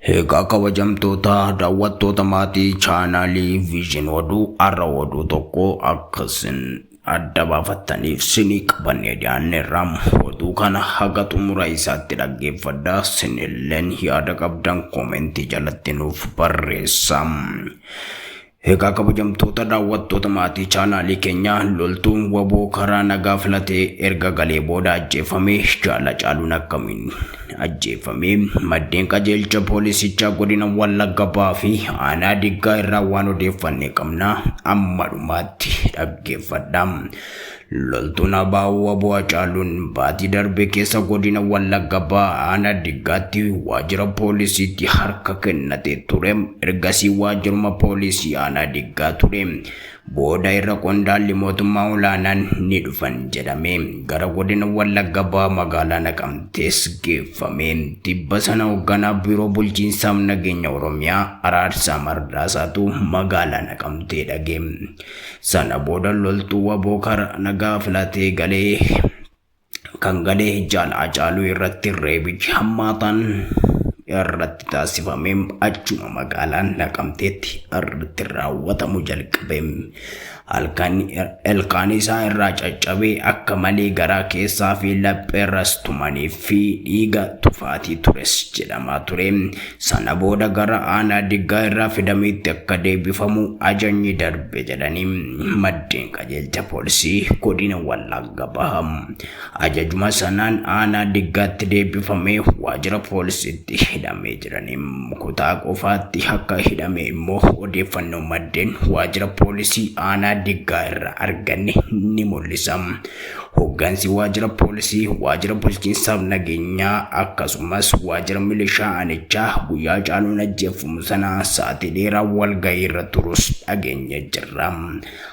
Egaa kabajamtoota daawwattoota maatii chaanaalii Vision Oduu Har'aa oduu tokko akkasiin adda baafattaniif sinii qabannee dhiyaanneerra. Oduu kana haga xumura isaatti dhaggeeffadhaa. Sinilleen yaada qabdan koomentii jalatti nuuf barreessaa. Egaa kabajamtoota daawwattoota maatii chaanaalii keenya loltuun waboo karaa nagaa filatee erga galee booda ajjeefame jaala caaluun akkamiin ajjeefame maddeen qajeelcha poolisichaa godina Wallagga Bahaa fi aanaa Diggaa irraa waan odeeffannee qabna amma dhumaatti dhaggeeffadhaa. Loltuun waboo caaluun baatii darbe keessa godina Wallagga Bahaa aanaa Diggaatti waajjira poolisiitti harka kennatee ture. Ergasii waajjiruma poolisii aanaa Diggaa ture. Booda irra qondaalli mootummaa olaanaan ni dhufan jedhame gara godina Wallagga Bahaa magaalaa Naqamtees geeffame. Tibba sana hoogganaa biiroo bulchiinsaaf nageenya Oromiyaa Raasaatu magaalaa Naqamtee dhaqe. Sana booda loltuu waboo karaa nagaa filatee galee jaala caaluu irratti reebichi hammaataan irratti taasifame achuma magaalaa Naqamteetti irratti raawwatamu jalqabe. Ilkaan isaa irraa caccabee akka malee garaa keessaa fi lapheerras tumanii fi dhiiga tufaatii tures jedhamaa ture. Sana booda gara aanaa Diggaa irraa fidameetti akka deebifamu ajajni darbe jedhanii maddeen qajeelcha poolisii godina Wallagga Bahaa. Ajajuma sanaan aanaa Diggaatti deebifamee waajjira poolisiitti hidhamee jiranii kutaa qofaatti akka hidhame immoo odeeffannoo maddeen waajjira poolisii aanaa Diggaa irraa arganne ni mul'isa. Hooggansi waajjira poolisii, waajjira bulchiinsaaf nageenyaa akkasumas waajjira milishaa aanichaa guyyaa caaluun ajjeefamu sana sa'aatii dheeraa walgahii irra turus dhageenya jirra.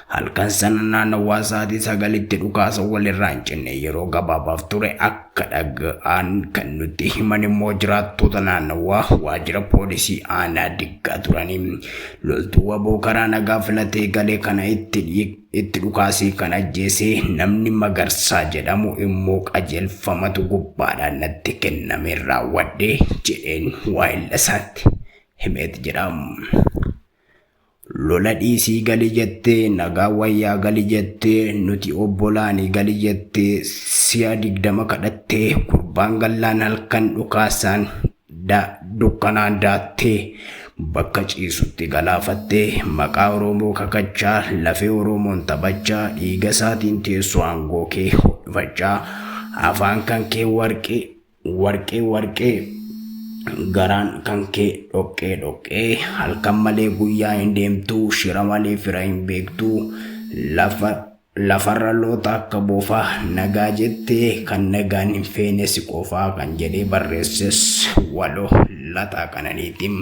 Halkan sana naannawaa sa'aatii 9tti dhukaasa walirraa hin cinne yeroo gabaabaaf ture akka dhaga'an kan nutti himan immoo jiraattota naannawaa waajjira poolisii aanaa Diggaa turanii. Loltuu waboo karaa nagaa filatee galee kana itti dhukaasii kan ajjeese namni Magarsaa jedhamu immoo qajeelfamatu gubbaadhaan natti kenname raawwadhe jedheen waa'illa isaatti himeet jedhamu. Lola dhiisii gali jettee nagaa wayyaa gali jettee nuti obbolaanii gali jettee si'a 20 kadhattee gurbaan gallaan halkan dhukaasaan dukkanaan daattee bakka ciisutti galaafattee maqaa Oromoo kakachaa lafee Oromoon taphachaa dhiiga isaatiin teessoo aangoo kee ho'ifachaa afaan kan kee warqee garaan kan kee dhoqqee halkan malee guyyaa hin deemtuu shira malee fira hin beektuu lafarra loota akka boofaa nagaa jettee kan nagaan hin feene si qofaa kan jedhee barreesses waloo lataa kananiitiin.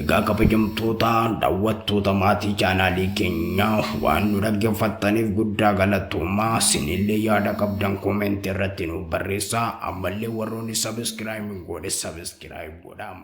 Egaa kabajamtoota daawwattoota maatii chaanaalii keenyaa waan nu dhaggeeffattaniif guddaa galatoomaa. Sinillee yaada qabdan koomentii irratti nuuf barreessaa. Ammallee warroonni sabiskiraayib godhe sabiskiraayib godhaa.